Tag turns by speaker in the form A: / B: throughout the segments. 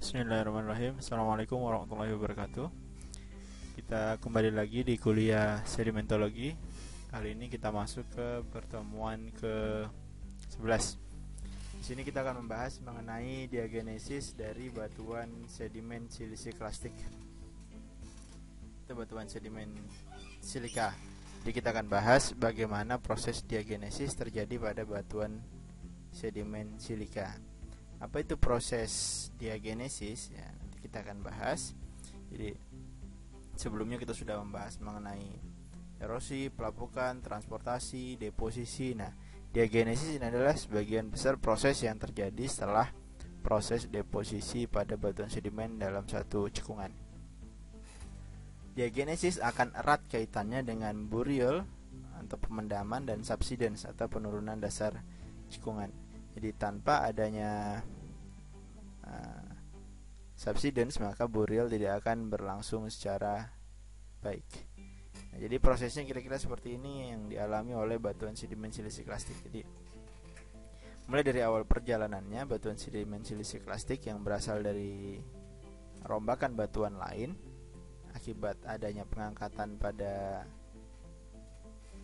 A: Bismillahirrahmanirrahim. Assalamualaikum warahmatullahi wabarakatuh. Kita kembali lagi di kuliah sedimentologi. Kali ini kita masuk ke pertemuan ke-11. Di sini kita akan membahas mengenai diagenesis dari batuan sedimen siliklastik. Itu batuan sedimen silika. Jadi kita akan bahas bagaimana proses diagenesis terjadi pada batuan sedimen silika. Apa itu proses diagenesis? Ya, nanti kita akan bahas. Jadi sebelumnya kita sudah membahas mengenai erosi, pelapukan, transportasi, deposisi. Nah, diagenesis ini adalah sebagian besar proses yang terjadi setelah proses deposisi pada batuan sedimen dalam satu cekungan. Diagenesis akan erat kaitannya dengan burial atau pemendaman dan subsidence atau penurunan dasar cekungan. Jadi tanpa adanya subsidence maka burial tidak akan berlangsung secara baik. Nah, jadi prosesnya kira-kira seperti ini yang dialami oleh batuan sedimen siliklastik. Jadi mulai dari awal perjalanannya batuan sedimen siliklastik yang berasal dari rombakan batuan lain akibat adanya pengangkatan pada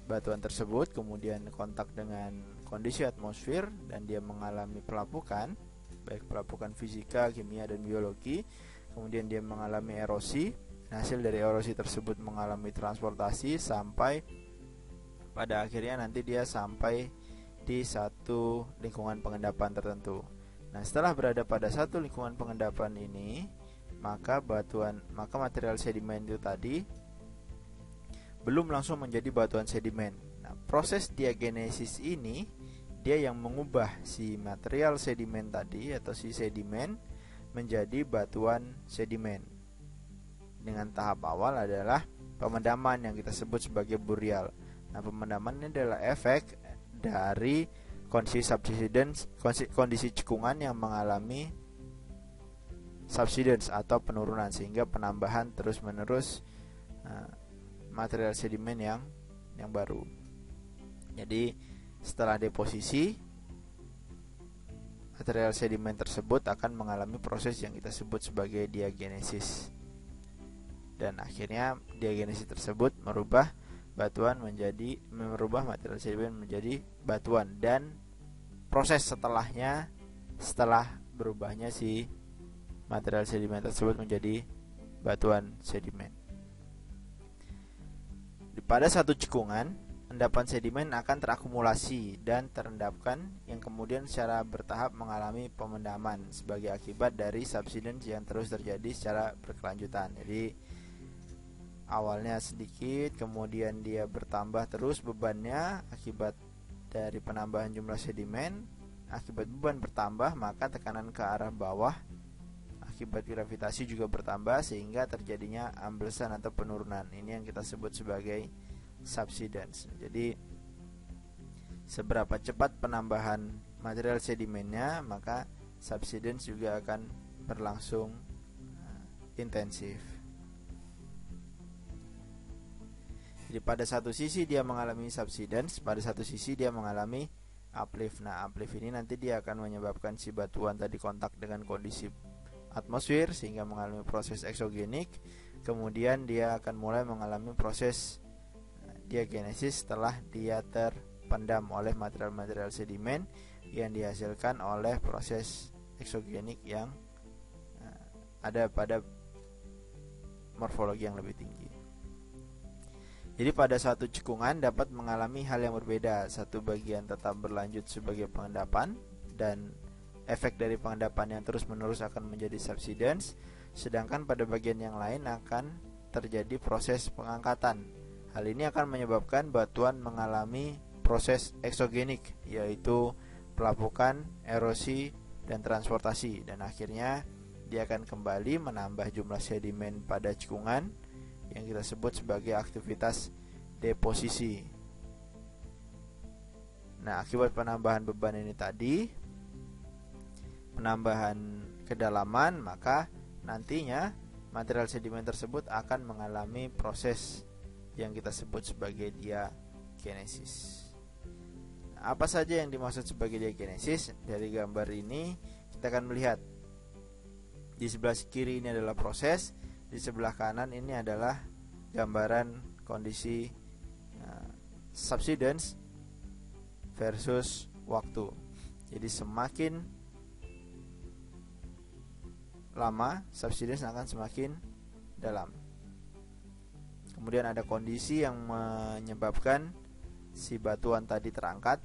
A: batuan tersebut, kemudian kontak dengan kondisi atmosfer dan dia mengalami pelapukan, baik pelapukan fisika, kimia, dan biologi. Kemudian dia mengalami erosi. Hasil dari erosi tersebut mengalami transportasi sampai pada akhirnya nanti dia sampai di satu lingkungan pengendapan tertentu. Nah, setelah berada pada satu lingkungan pengendapan ini, maka material sedimen itu tadi belum langsung menjadi batuan sedimen. Nah, proses diagenesis ini dia yang mengubah si material sedimen tadi atau si sedimen menjadi batuan sedimen. Dengan tahap awal adalah pemendaman yang kita sebut sebagai burial. Nah, pemendaman ini adalah efek dari kondisi subsidence, kondisi cekungan yang mengalami subsidence atau penurunan sehingga penambahan terus-menerus material sedimen yang baru. Jadi setelah deposisi, material sedimen tersebut akan mengalami proses yang kita sebut sebagai diagenesis. Dan akhirnya diagenesis tersebut merubah material sedimen menjadi batuan, dan proses setelahnya setelah berubahnya si material sedimen tersebut menjadi batuan sedimen. Pada satu cekungan, endapan sedimen akan terakumulasi dan terendapkan yang kemudian secara bertahap mengalami pemendaman sebagai akibat dari subsidence yang terus terjadi secara berkelanjutan. Jadi awalnya sedikit, kemudian dia bertambah terus bebannya akibat dari penambahan jumlah sedimen. Akibat beban bertambah, maka tekanan ke arah bawah akibat gravitasi juga bertambah sehingga terjadinya amblesan atau penurunan. Ini yang kita sebut sebagai subsidence. Jadi seberapa cepat penambahan material sedimennya, maka subsidence juga akan berlangsung intensif. Jadi pada satu sisi dia mengalami subsidence, pada satu sisi dia mengalami uplift. Nah, uplift ini nanti dia akan menyebabkan si batuan tadi kontak dengan kondisi atmosfer sehingga mengalami proses eksogenik. Kemudian dia akan mulai mengalami proses diagenesis setelah dia terpendam oleh material-material sedimen yang dihasilkan oleh proses eksogenik yang ada pada morfologi yang lebih tinggi. Jadi pada satu cekungan dapat mengalami hal yang berbeda. Satu bagian tetap berlanjut sebagai pengendapan dan efek dari pengendapan yang terus-menerus akan menjadi subsidence, sedangkan pada bagian yang lain akan terjadi proses pengangkatan. Hal ini akan menyebabkan batuan mengalami proses eksogenik, yaitu pelapukan, erosi, dan transportasi, dan akhirnya dia akan kembali menambah jumlah sedimen pada cekungan yang kita sebut sebagai aktivitas deposisi. Nah, akibat penambahan beban ini tadi, penambahan kedalaman, maka nantinya material sedimen tersebut akan mengalami proses yang kita sebut sebagai diagenesis. Apa saja yang dimaksud sebagai diagenesis? Dari gambar ini kita akan melihat. Di sebelah kiri ini adalah proses, di sebelah kanan ini adalah gambaran kondisi subsidence versus waktu. Jadi semakin lama subsidence akan semakin dalam. Kemudian ada kondisi yang menyebabkan si batuan tadi terangkat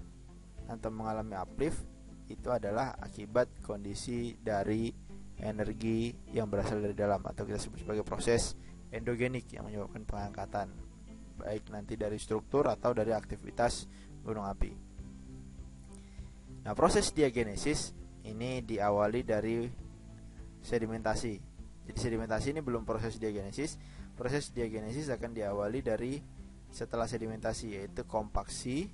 A: atau mengalami uplift, itu adalah akibat kondisi dari energi yang berasal dari dalam, atau kita sebut sebagai proses endogenik yang menyebabkan pengangkatan, baik nanti dari struktur atau dari aktivitas gunung api. Nah, proses diagenesis ini diawali dari sedimentasi. Jadi sedimentasi ini belum proses diagenesis. Proses diagenesis akan diawali dari setelah sedimentasi, yaitu kompaksi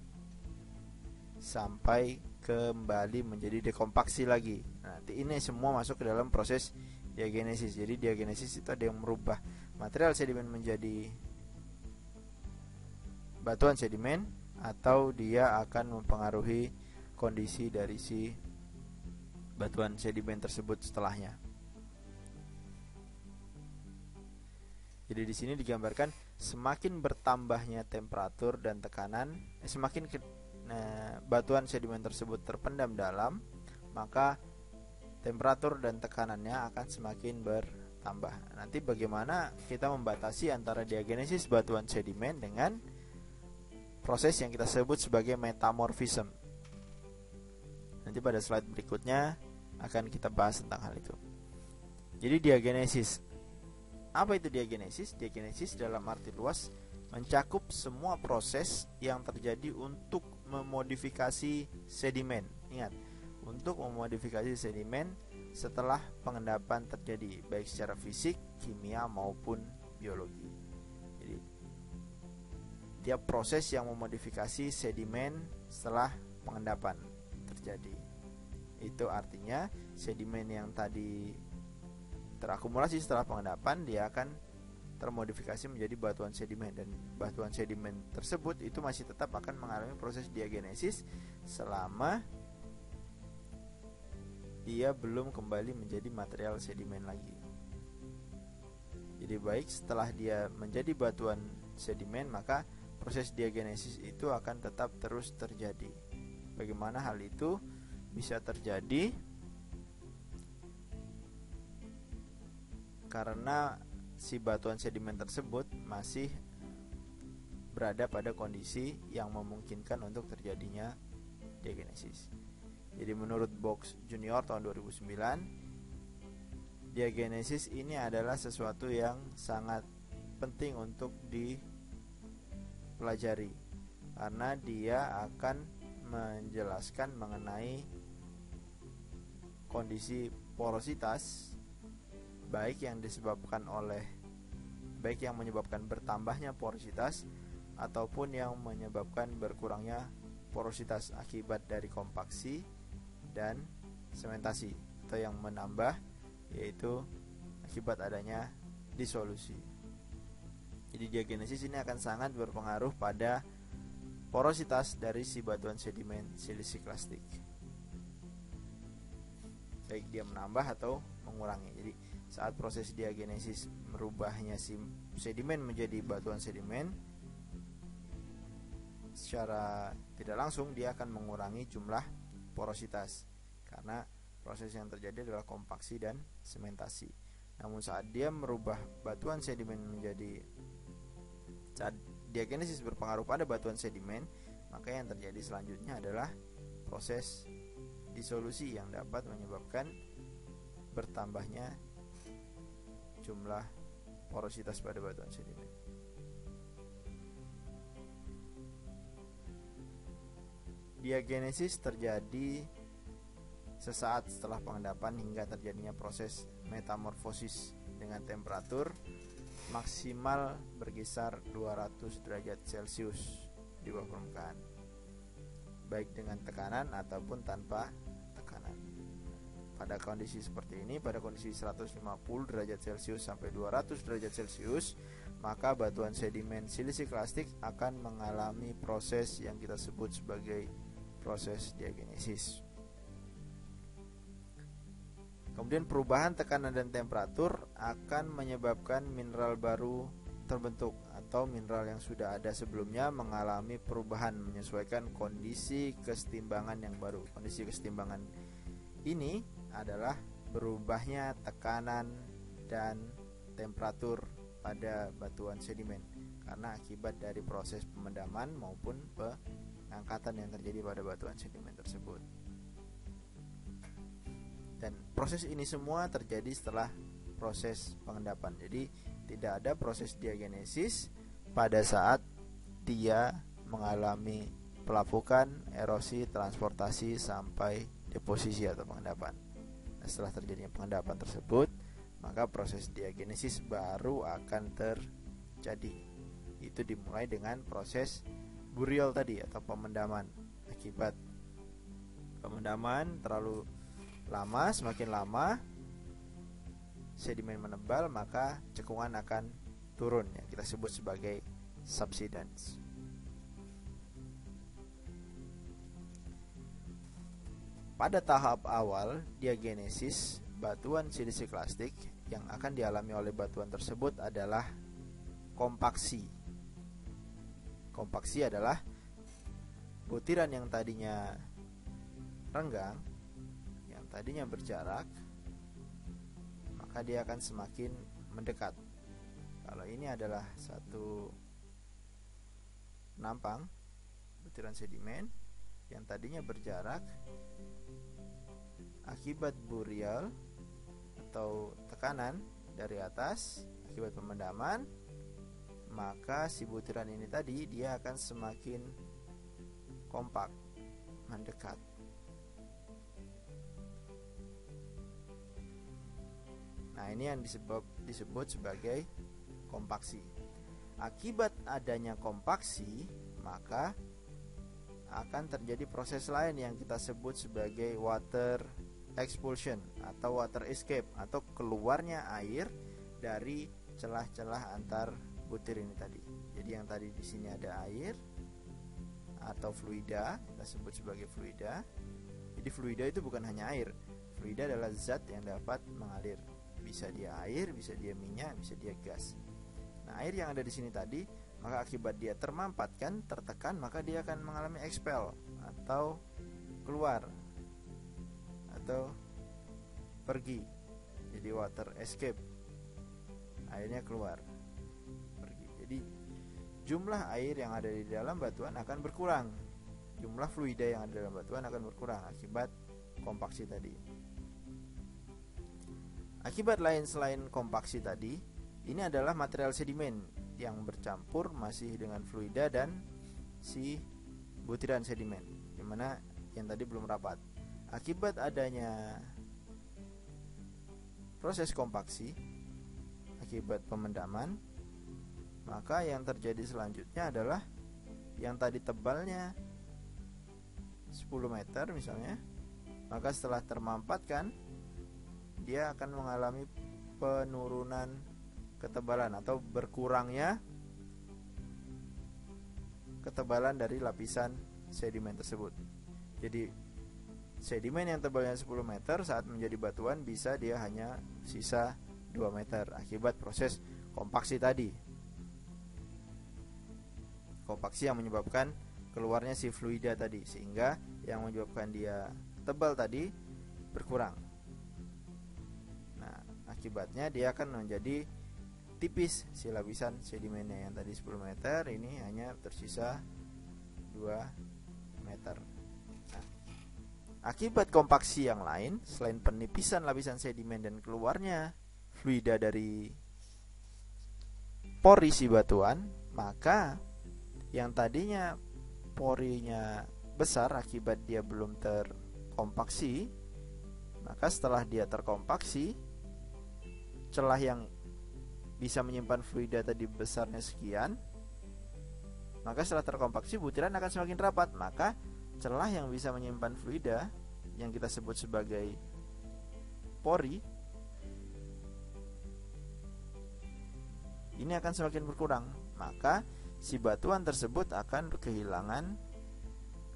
A: sampai kembali menjadi dekompaksi lagi. Nah, ini semua masuk ke dalam proses diagenesis. Jadi diagenesis itu ada yang merubah material sedimen menjadi batuan sedimen, atau dia akan mempengaruhi kondisi dari si batuan sedimen tersebut setelahnya. Jadi di sini digambarkan semakin bertambahnya temperatur dan tekanan, semakin batuan sedimen tersebut terpendam dalam, maka temperatur dan tekanannya akan semakin bertambah. Nanti bagaimana kita membatasi antara diagenesis batuan sedimen dengan proses yang kita sebut sebagai metamorfism. Nanti pada slide berikutnya akan kita bahas tentang hal itu. Jadi diagenesis, apa itu diagenesis? Diagenesis dalam arti luas mencakup semua proses yang terjadi untuk memodifikasi sedimen. Ingat, untuk memodifikasi sedimen setelah pengendapan terjadi, baik secara fisik, kimia maupun biologi. Jadi tiap proses yang memodifikasi sedimen setelah pengendapan terjadi, itu artinya sedimen yang tadi terakumulasi setelah pengendapan, dia akan termodifikasi menjadi batuan sedimen, dan batuan sedimen tersebut itu masih tetap akan mengalami proses diagenesis selama dia belum kembali menjadi material sedimen lagi. Jadi baik setelah dia menjadi batuan sedimen, maka proses diagenesis itu akan tetap terus terjadi. Bagaimana hal itu bisa terjadi? Karena si batuan sedimen tersebut masih berada pada kondisi yang memungkinkan untuk terjadinya diagenesis. Jadi menurut Box Junior tahun 2009, diagenesis ini adalah sesuatu yang sangat penting untuk dipelajari, karena dia akan menjelaskan mengenai kondisi porositas, baik yang menyebabkan bertambahnya porositas ataupun yang menyebabkan berkurangnya porositas akibat dari kompaksi dan sementasi, atau yang menambah yaitu akibat adanya disolusi. Jadi diagenesis ini akan sangat berpengaruh pada porositas dari si batuan sedimen silisiklastik, baik dia menambah atau mengurangi. Jadi saat proses diagenesis merubahnya si sedimen menjadi batuan sedimen, secara tidak langsung dia akan mengurangi jumlah porositas, karena proses yang terjadi adalah kompaksi dan sementasi. Namun saat dia merubah batuan sedimen menjadi, saat diagenesis berpengaruh pada batuan sedimen, maka yang terjadi selanjutnya adalah proses disolusi yang dapat menyebabkan bertambahnya jumlah porositas pada batuan sedimen. Diagenesis terjadi sesaat setelah pengendapan hingga terjadinya proses metamorfosis dengan temperatur maksimal berkisar 200 derajat Celcius di bawah permukaan, baik dengan tekanan ataupun tanpa tekanan. Pada kondisi seperti ini, pada kondisi 150 derajat Celcius sampai 200 derajat Celcius, maka batuan sedimen silisiklastik akan mengalami proses yang kita sebut sebagai proses diagenesis. Kemudian perubahan tekanan dan temperatur akan menyebabkan mineral baru terbentuk atau mineral yang sudah ada sebelumnya mengalami perubahan menyesuaikan kondisi kesetimbangan yang baru. Kondisi kesetimbangan ini adalah berubahnya tekanan dan temperatur pada batuan sedimen karena akibat dari proses pemendaman maupun pengangkatan yang terjadi pada batuan sedimen tersebut. Dan proses ini semua terjadi setelah proses pengendapan. Jadi tidak ada proses diagenesis pada saat dia mengalami pelapukan, erosi, transportasi sampai deposisi atau pengendapan. Nah, setelah terjadinya pengendapan tersebut, maka proses diagenesis baru akan terjadi. Itu dimulai dengan proses burial tadi atau pemendaman. Akibat pemendaman terlalu lama, semakin lama sedimen menebal, maka cekungan akan turun yang kita sebut sebagai subsidence. Pada tahap awal diagenesis batuan silisiklastik yang akan dialami oleh batuan tersebut adalah kompaksi. Kompaksi adalah butiran yang tadinya renggang, yang tadinya berjarak, maka dia akan semakin mendekat. Kalau ini adalah satu penampang butiran sedimen yang tadinya berjarak, akibat burial atau tekanan dari atas akibat pemendaman, maka si butiran ini tadi dia akan semakin kompak, mendekat. Nah, ini yang disebut sebagai kompaksi. Akibat adanya kompaksi, maka akan terjadi proses lain yang kita sebut sebagai water expulsion atau water escape, atau keluarnya air dari celah-celah antar butir ini tadi. Jadi yang tadi di sini ada air atau fluida, kita sebut sebagai fluida. Jadi fluida itu bukan hanya air. Fluida adalah zat yang dapat mengalir. Bisa dia air, bisa dia minyak, bisa dia gas. Nah, air yang ada di sini tadi, maka akibat dia termampatkan, tertekan, maka dia akan mengalami expel atau keluar atau pergi. Jadi water escape, airnya keluar, pergi. Jadi jumlah air yang ada di dalam batuan akan berkurang. Jumlah fluida yang ada di dalam batuan akan berkurang akibat kompaksi tadi. Akibat lain selain kompaksi tadi, ini adalah material sedimen yang bercampur masih dengan fluida dan si butiran sedimen, dimana yang tadi belum rapat. Akibat adanya proses kompaksi akibat pemendaman, maka yang terjadi selanjutnya adalah yang tadi tebalnya 10 meter misalnya, maka setelah termampatkan dia akan mengalami penurunan ketebalan atau berkurangnya ketebalan dari lapisan sedimen tersebut. Jadi sedimen yang tebalnya 10 meter saat menjadi batuan bisa dia hanya sisa 2 meter akibat proses kompaksi tadi. Kompaksi yang menyebabkan keluarnya si fluida tadi, sehingga yang menyebabkan dia tebal tadi berkurang. Akibatnya dia akan menjadi tipis si lapisan sedimennya, yang tadi 10 meter ini hanya tersisa 2 meter. Nah, akibat kompaksi yang lain selain penipisan lapisan sedimen dan keluarnya fluida dari pori si batuan, maka yang tadinya porinya besar akibat dia belum terkompaksi, maka setelah dia terkompaksi, celah yang bisa menyimpan fluida tadi besarnya sekian, maka setelah terkompaksi butiran akan semakin rapat, maka celah yang bisa menyimpan fluida yang kita sebut sebagai pori ini akan semakin berkurang, maka si batuan tersebut akan kehilangan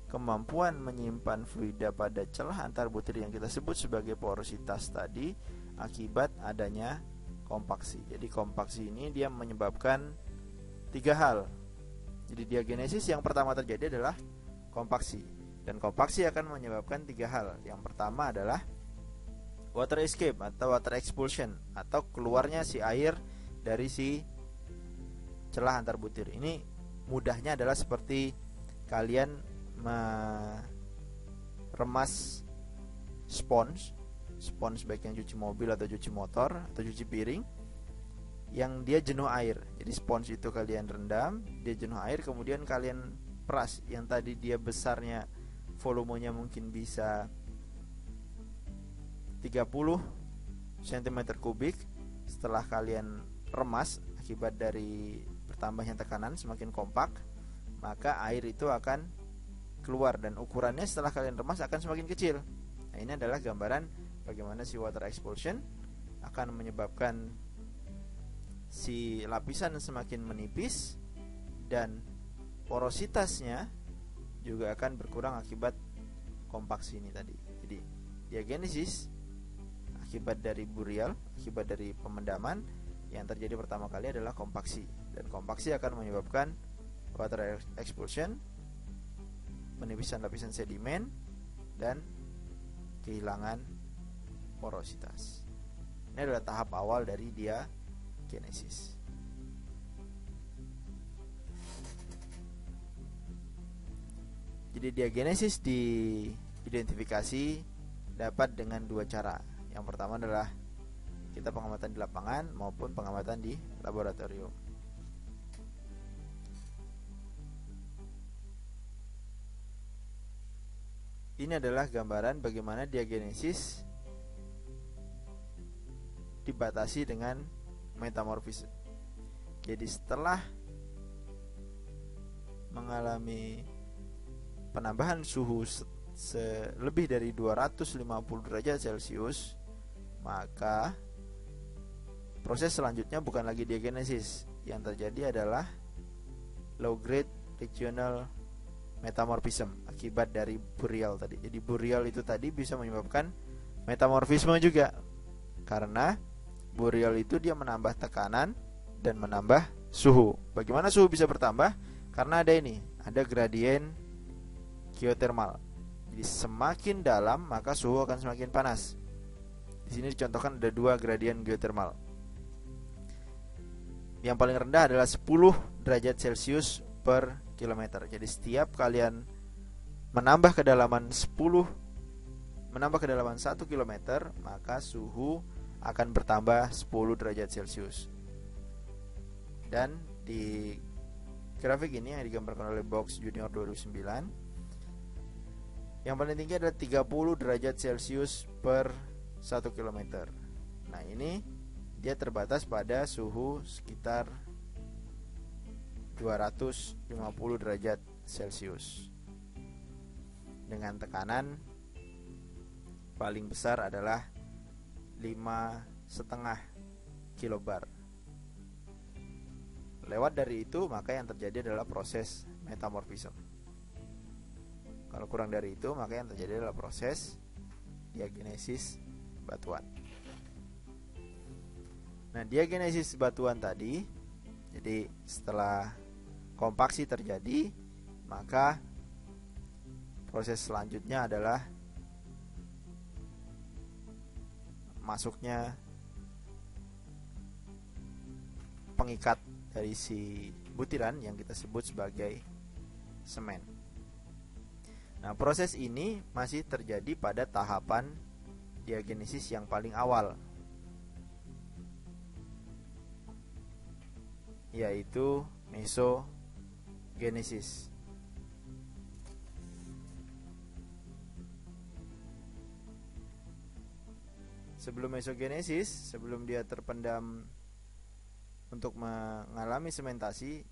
A: kemampuan menyimpan fluida pada celah antar butir yang kita sebut sebagai porositas tadi akibat adanya kompaksi. Jadi kompaksi ini dia menyebabkan tiga hal. Jadi diagenesis yang pertama terjadi adalah kompaksi, dan kompaksi akan menyebabkan tiga hal. Yang pertama adalah water escape atau water expulsion, atau keluarnya si air dari si celah antar butir. Ini mudahnya adalah seperti kalian meremas spons baik yang cuci mobil atau cuci motor atau cuci piring yang dia jenuh air. Jadi spons itu kalian rendam, dia jenuh air, kemudian kalian peras. Yang tadi dia besarnya, volumenya mungkin bisa 30 cm kubik. Setelah kalian remas akibat dari bertambahnya tekanan semakin kompak, maka air itu akan keluar, dan ukurannya setelah kalian remas akan semakin kecil. Nah, ini adalah gambaran bagaimana si water expulsion akan menyebabkan si lapisan semakin menipis dan porositasnya juga akan berkurang akibat kompaksi ini tadi. Jadi diagenesis akibat dari burial, akibat dari pemendaman, yang terjadi pertama kali adalah kompaksi, dan kompaksi akan menyebabkan water expulsion, penipisan lapisan sedimen, dan kehilangan porositas. Ini adalah tahap awal dari diagenesis. Jadi diagenesis diidentifikasi dapat dengan dua cara. Yang pertama adalah kita pengamatan di lapangan maupun pengamatan di laboratorium. Ini adalah gambaran bagaimana diagenesis dibatasi dengan metamorfisme. Jadi setelah mengalami penambahan suhu lebih dari 250 derajat Celcius, maka proses selanjutnya bukan lagi diagenesis. Yang terjadi adalah low grade regional metamorphism akibat dari burial tadi. Jadi burial itu tadi bisa menyebabkan metamorfisme juga, karena burial itu dia menambah tekanan dan menambah suhu. Bagaimana suhu bisa bertambah? Karena ada gradien geothermal. Jadi semakin dalam maka suhu akan semakin panas. Di sini dicontohkan ada dua gradien geothermal. Yang paling rendah adalah 10 derajat Celcius per kilometer. Jadi setiap kalian menambah kedalaman 1 km, maka suhu akan bertambah 10 derajat Celcius. Dan di grafik ini yang digambarkan oleh Box Junior 2009, yang paling tinggi adalah 30 derajat Celcius per 1 km. Nah, ini dia terbatas pada suhu sekitar 250 derajat Celcius, dengan tekanan paling besar adalah 5,5 kilobar. Lewat dari itu maka yang terjadi adalah proses metamorfisme. Kalau kurang dari itu maka yang terjadi adalah proses diagenesis batuan. Nah, diagenesis batuan tadi, jadi setelah kompaksi terjadi, maka proses selanjutnya adalah masuknya pengikat dari si butiran yang kita sebut sebagai semen. Nah, proses ini masih terjadi pada tahapan diagenesis yang paling awal, yaitu mesogenesis. Sebelum mesogenesis, sebelum dia terpendam untuk mengalami sementasi,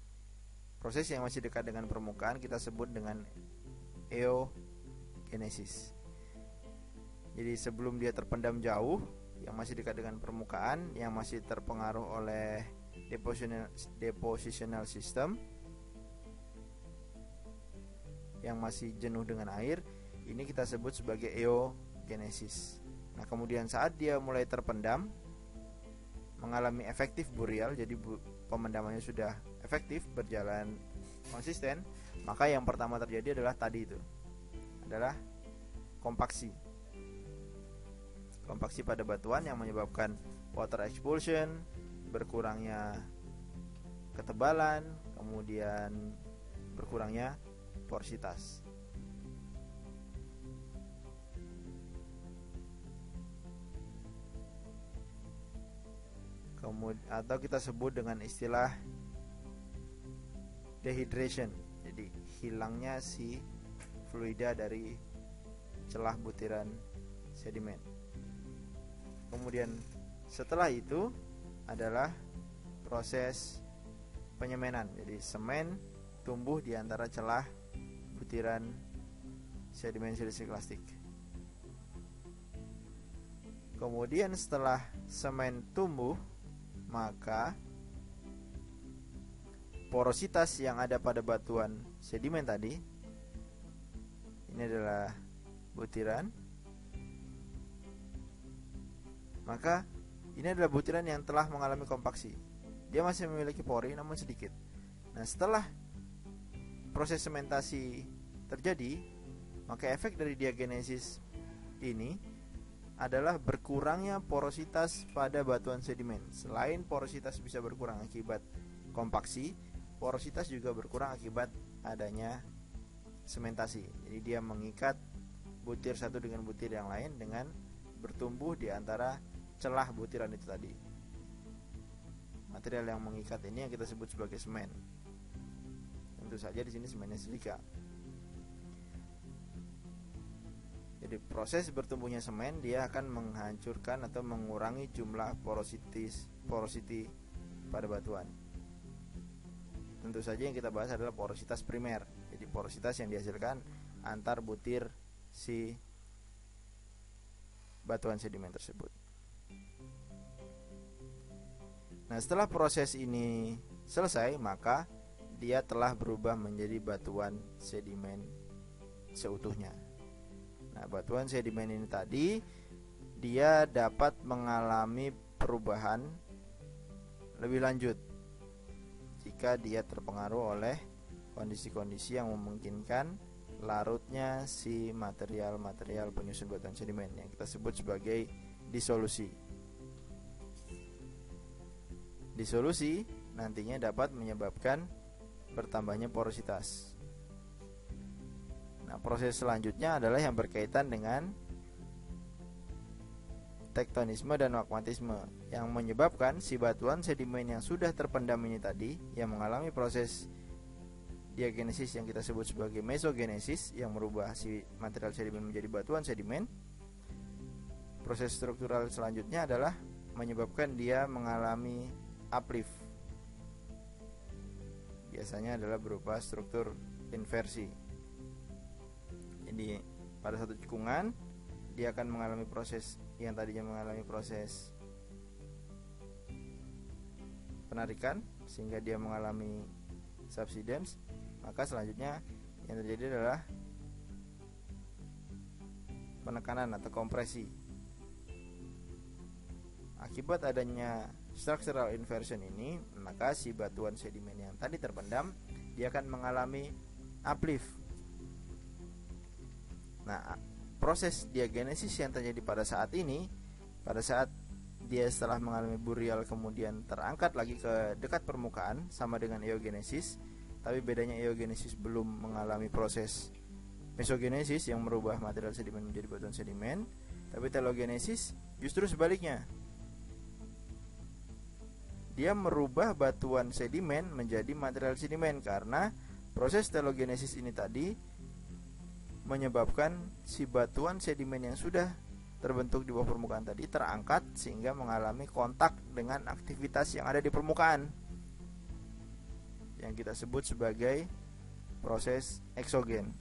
A: proses yang masih dekat dengan permukaan kita sebut dengan eogenesis. Jadi sebelum dia terpendam jauh, yang masih dekat dengan permukaan, yang masih terpengaruh oleh depositional system, yang masih jenuh dengan air, ini kita sebut sebagai eogenesis. Nah, kemudian saat dia mulai terpendam, mengalami efektif burial, jadi pemendamannya sudah efektif, berjalan konsisten, maka yang pertama terjadi adalah tadi itu, adalah kompaksi. Kompaksi pada batuan yang menyebabkan water expulsion, berkurangnya ketebalan, kemudian berkurangnya porositas. Atau kita sebut dengan istilah dehydration. Jadi hilangnya si fluida dari celah butiran sedimen. Kemudian setelah itu adalah proses penyemenan. Jadi semen tumbuh di antara celah butiran sedimen siliklastik. Kemudian setelah semen tumbuh, maka porositas yang ada pada batuan sedimen tadi, ini adalah butiran, maka ini adalah butiran yang telah mengalami kompaksi. Dia masih memiliki pori namun sedikit. Nah, setelah proses sementasi terjadi, maka efek dari diagenesis ini adalah berkurangnya porositas pada batuan sedimen. Selain porositas bisa berkurang akibat kompaksi, porositas juga berkurang akibat adanya sementasi. Jadi dia mengikat butir satu dengan butir yang lain dengan bertumbuh di antara celah butiran itu tadi. Material yang mengikat ini yang kita sebut sebagai semen. Tentu saja di sini semennya silika. Jadi proses bertumbuhnya semen, dia akan menghancurkan atau mengurangi jumlah porosity pada batuan. Tentu saja yang kita bahas adalah porositas primer. Jadi porositas yang dihasilkan antar butir si batuan sedimen tersebut. Nah, setelah proses ini selesai, maka dia telah berubah menjadi batuan sedimen seutuhnya. Nah, batuan sedimen ini tadi dia dapat mengalami perubahan lebih lanjut jika dia terpengaruh oleh kondisi-kondisi yang memungkinkan larutnya si material-material penyusun batuan sedimen yang kita sebut sebagai disolusi. Disolusi nantinya dapat menyebabkan bertambahnya porositas. Nah, proses selanjutnya adalah yang berkaitan dengan tektonisme dan magmatisme yang menyebabkan si batuan sedimen yang sudah terpendam ini tadi, yang mengalami proses diagenesis yang kita sebut sebagai mesogenesis, yang merubah si material sedimen menjadi batuan sedimen. Proses struktural selanjutnya adalah menyebabkan dia mengalami uplift. Biasanya adalah berupa struktur inversi. Jadi pada satu cekungan dia akan mengalami proses yang tadinya mengalami proses penarikan sehingga dia mengalami subsidence, maka selanjutnya yang terjadi adalah penekanan atau kompresi. Akibat adanya structural inversion ini, maka si batuan sedimen yang tadi terpendam dia akan mengalami uplift. Nah, proses diagenesis yang terjadi pada saat ini, pada saat dia setelah mengalami burial kemudian terangkat lagi ke dekat permukaan, sama dengan eogenesis, tapi bedanya eogenesis belum mengalami proses mesogenesis yang merubah material sedimen menjadi batuan sedimen, tapi telogenesis justru sebaliknya. Dia merubah batuan sedimen menjadi material sedimen karena proses telogenesis ini tadi menyebabkan si batuan sedimen yang sudah terbentuk di bawah permukaan tadi terangkat sehingga mengalami kontak dengan aktivitas yang ada di permukaan, yang kita sebut sebagai proses eksogen.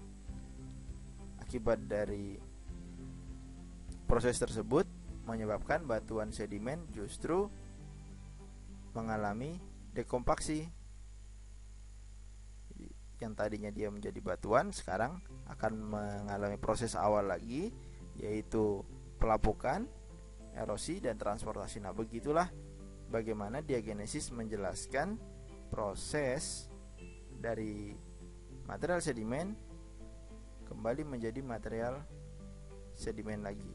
A: Akibat dari proses tersebut menyebabkan batuan sedimen justru mengalami dekompaksi. yang tadinya dia menjadi batuan sekarang akan mengalami proses awal lagi, yaitu pelapukan, erosi, dan transportasi. Nah, begitulah bagaimana diagenesis menjelaskan proses dari material sedimen kembali menjadi material sedimen lagi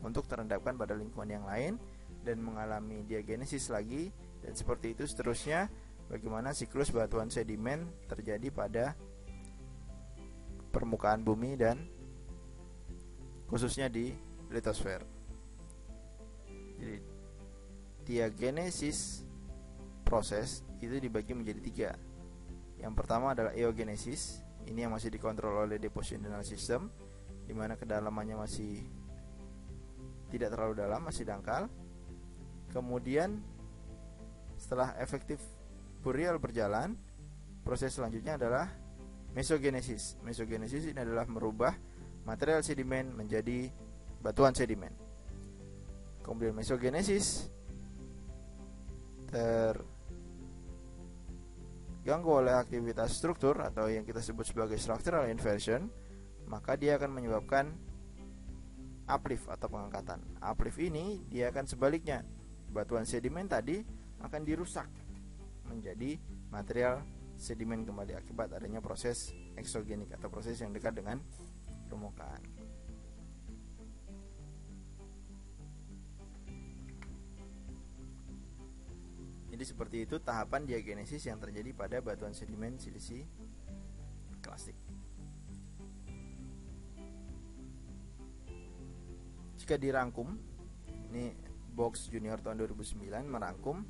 A: untuk terendapkan pada lingkungan yang lain dan mengalami diagenesis lagi, dan seperti itu seterusnya bagaimana siklus batuan sedimen terjadi pada permukaan bumi dan khususnya di litosfer. Jadi diagenesis proses itu dibagi menjadi 3. Yang pertama adalah eogenesis. Ini yang masih dikontrol oleh depositional system, di mana kedalamannya masih tidak terlalu dalam, masih dangkal. Kemudian setelah efektif burial berjalan, proses selanjutnya adalah mesogenesis. Mesogenesis ini adalah merubah material sedimen menjadi batuan sedimen. Kemudian mesogenesis terganggu oleh aktivitas struktur atau yang kita sebut sebagai structural inversion, maka dia akan menyebabkan uplift atau pengangkatan. Uplift ini dia akan sebaliknya, batuan sedimen tadi akan dirusak menjadi material sedimen kembali akibat adanya proses eksogenik atau proses yang dekat dengan permukaan. Jadi seperti itu tahapan diagenesis yang terjadi pada batuan sedimen silisi klastik. Jika dirangkum, ini Box Junior tahun 2009 merangkum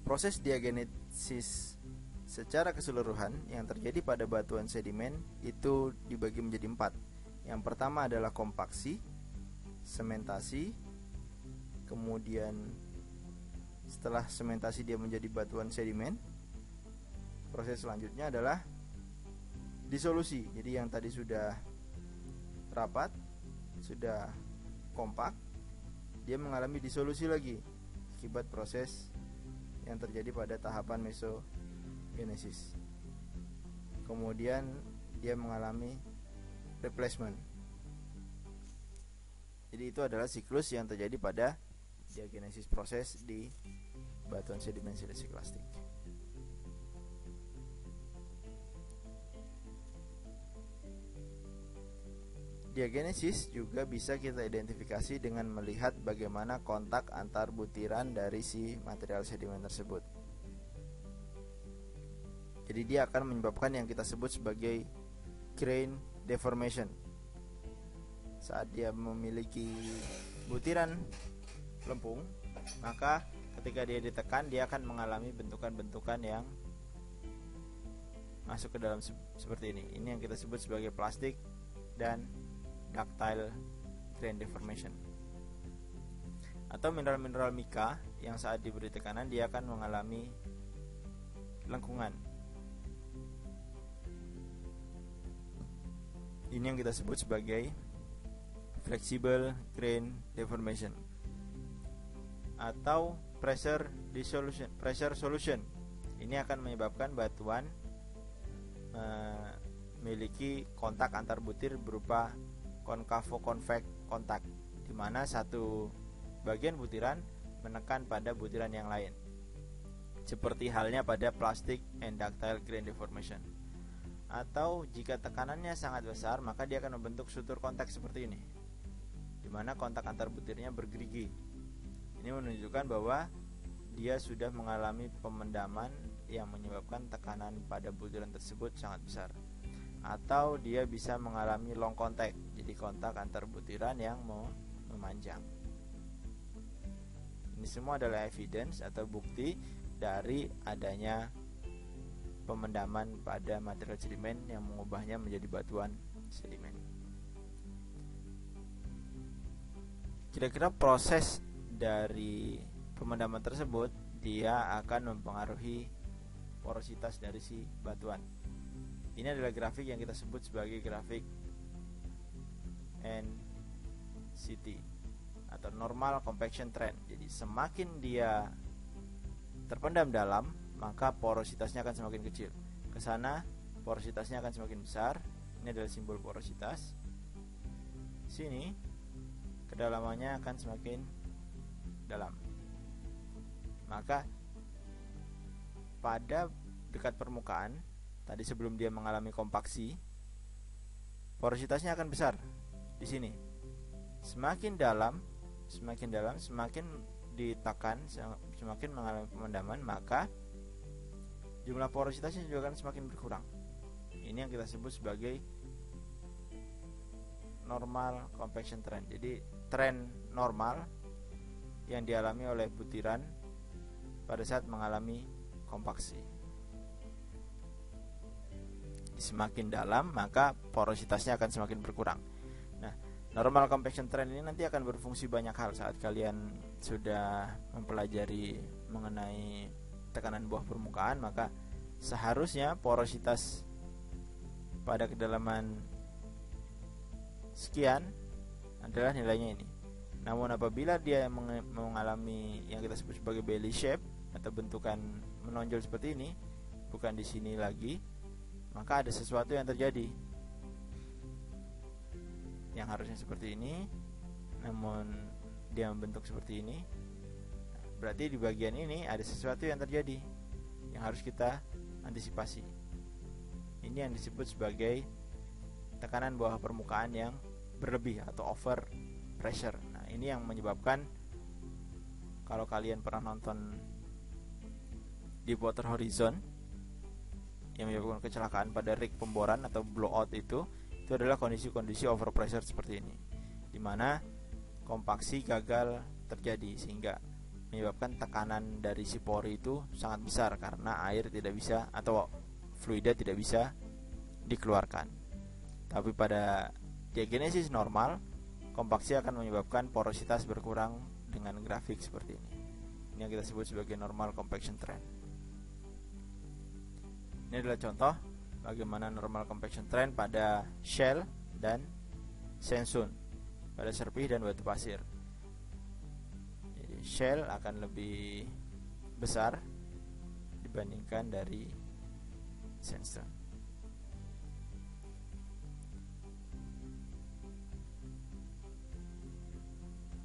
A: proses diagenesis secara keseluruhan yang terjadi pada batuan sedimen itu dibagi menjadi 4. Yang pertama adalah kompaksi, sementasi, kemudian setelah sementasi dia menjadi batuan sedimen, proses selanjutnya adalah disolusi. Jadi yang tadi sudah rapat, sudah kompak, dia mengalami disolusi lagi akibat proses yang terjadi pada tahapan mesogenesis. Kemudian dia mengalami replacement. Jadi itu adalah siklus yang terjadi pada diagenesis proses di batuan sedimen silisi klastik. Diagenesis juga bisa kita identifikasi dengan melihat bagaimana kontak antar butiran dari si material sedimen tersebut. Jadi dia akan menyebabkan yang kita sebut sebagai grain deformation. Saat dia memiliki butiran lempung, maka ketika dia ditekan dia akan mengalami bentukan-bentukan yang masuk ke dalam seperti ini. Ini yang kita sebut sebagai plastik dan ductile grain deformation. Atau mineral-mineral mika yang saat diberi tekanan dia akan mengalami lengkungan. Ini yang kita sebut sebagai flexible grain deformation. Atau pressure solution. Ini akan menyebabkan batuan memiliki kontak antar butir berupa konkavo-konveks kontak, di mana satu bagian butiran menekan pada butiran yang lain, seperti halnya pada plastic and ductile grain deformation. Atau jika tekanannya sangat besar, maka dia akan membentuk sutur kontak seperti ini, di mana kontak antar butirnya bergerigi. Ini menunjukkan bahwa dia sudah mengalami pemendaman yang menyebabkan tekanan pada butiran tersebut sangat besar. Atau dia bisa mengalami long contact, jadi kontak antar butiran yang memanjang. Ini semua adalah evidence atau bukti dari adanya pemendaman pada material sedimen yang mengubahnya menjadi batuan sedimen. Kira-kira proses dari pemendaman tersebut dia akan mempengaruhi porositas dari si batuan. Ini adalah grafik yang kita sebut sebagai grafik NCT atau normal compaction trend. Jadi semakin dia terpendam dalam, maka porositasnya akan semakin kecil. ke sana, porositasnya akan semakin besar. Ini adalah simbol porositas. Sini kedalamannya akan semakin dalam. Maka pada dekat permukaan tadi sebelum dia mengalami kompaksi, porositasnya akan besar di sini. Semakin dalam, semakin ditekan, semakin mengalami pemandaman, maka jumlah porositasnya juga akan semakin berkurang. Ini yang kita sebut sebagai normal compaction trend. Jadi tren normal yang dialami oleh butiran pada saat mengalami kompaksi. Semakin dalam, maka porositasnya akan semakin berkurang. Nah, normal compaction trend ini nanti akan berfungsi banyak hal saat kalian sudah mempelajari mengenai tekanan bawah permukaan. Maka seharusnya porositas pada kedalaman sekian adalah nilainya ini. Namun apabila dia mengalami yang kita sebut sebagai belly shape atau bentukan menonjol seperti ini, bukan di sini lagi, maka ada sesuatu yang terjadi. Yang harusnya seperti ini, namun dia membentuk seperti ini. Berarti di bagian ini ada sesuatu yang terjadi yang harus kita antisipasi. Ini yang disebut sebagai tekanan bawah permukaan yang berlebih atau over pressure. Nah, ini yang menyebabkan, kalau kalian pernah nonton Deepwater Horizon, yang menyebabkan kecelakaan pada rig pemboran atau blowout itu adalah kondisi-kondisi overpressure seperti ini, di mana kompaksi gagal terjadi sehingga menyebabkan tekanan dari si pori itu sangat besar karena air tidak bisa atau fluida tidak bisa dikeluarkan. Tapi pada diagenesis normal, kompaksi akan menyebabkan porositas berkurang dengan grafik seperti ini. Ini yang kita sebut sebagai normal compaction trend. Ini adalah contoh bagaimana normal compaction trend pada shell dan sandstone, pada serpih dan batu pasir. Jadi shell akan lebih besar dibandingkan dari sandstone.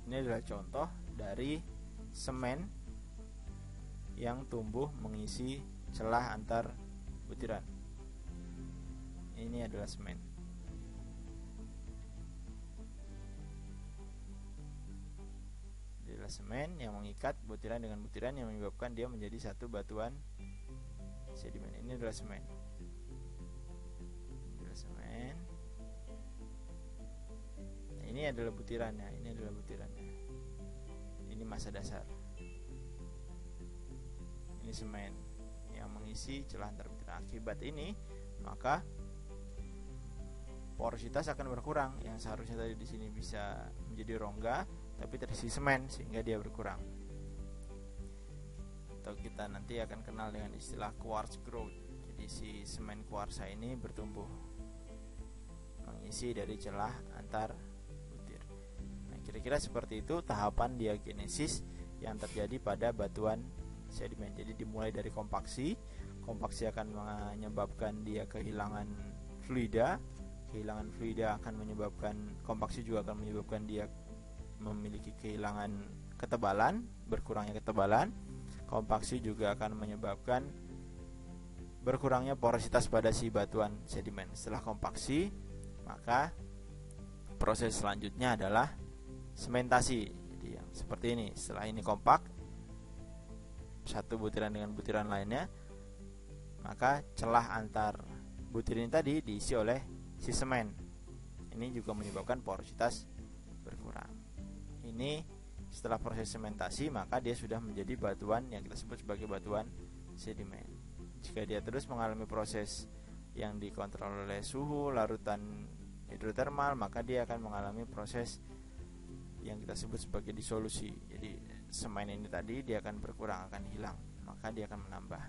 A: Ini adalah contoh dari semen yang tumbuh mengisi celah antar butiran. Ini adalah semen. Ini adalah semen yang mengikat butiran dengan butiran yang menyebabkan dia menjadi satu batuan sedimen. Ini adalah semen. Ini adalah semen. Nah, ini adalah butirannya. Ini adalah butirannya. Ini massa dasar. Ini semen yang mengisi celah antar butiran. Akibat ini, maka porositas akan berkurang. Yang seharusnya tadi di sini bisa menjadi rongga, tapi terisi semen sehingga dia berkurang. Atau kita nanti akan kenal dengan istilah quartz growth. Jadi si semen kuarsa ini bertumbuh mengisi dari celah antar butir. Nah, kira-kira seperti itu tahapan diagenesis yang terjadi pada batuan sedimen. Jadi dimulai dari kompaksi. Kompaksi akan menyebabkan dia kehilangan fluida. Kehilangan fluida akan menyebabkan, kompaksi juga akan menyebabkan dia memiliki kehilangan ketebalan, berkurangnya ketebalan. Kompaksi juga akan menyebabkan berkurangnya porositas pada si batuan sedimen. Setelah kompaksi, maka proses selanjutnya adalah sementasi. Jadi yang seperti ini. Setelah ini kompak, satu butiran dengan butiran lainnya, maka celah antar butiran tadi diisi oleh si semen. Ini juga menyebabkan porositas berkurang. Ini setelah proses sementasi, maka dia sudah menjadi batuan yang kita sebut sebagai batuan sedimen. Jika dia terus mengalami proses yang dikontrol oleh suhu larutan hidrotermal, maka dia akan mengalami proses yang kita sebut sebagai disolusi. Jadi semen ini tadi dia akan berkurang, akan hilang, maka dia akan menambah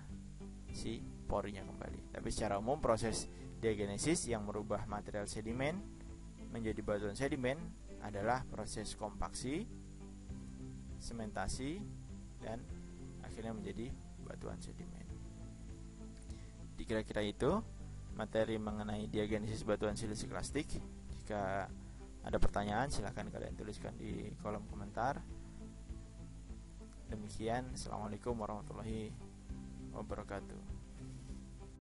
A: si porinya kembali. Tapi secara umum proses diagenesis yang merubah material sedimen menjadi batuan sedimen adalah proses kompaksi, sementasi, dan akhirnya menjadi batuan sedimen. Di kira-kira itu materi mengenai diagenesis batuan silisik-klastik. Jika ada pertanyaan silahkan kalian tuliskan di kolom komentar. Demikian, assalamualaikum warahmatullahi wabarakatuh.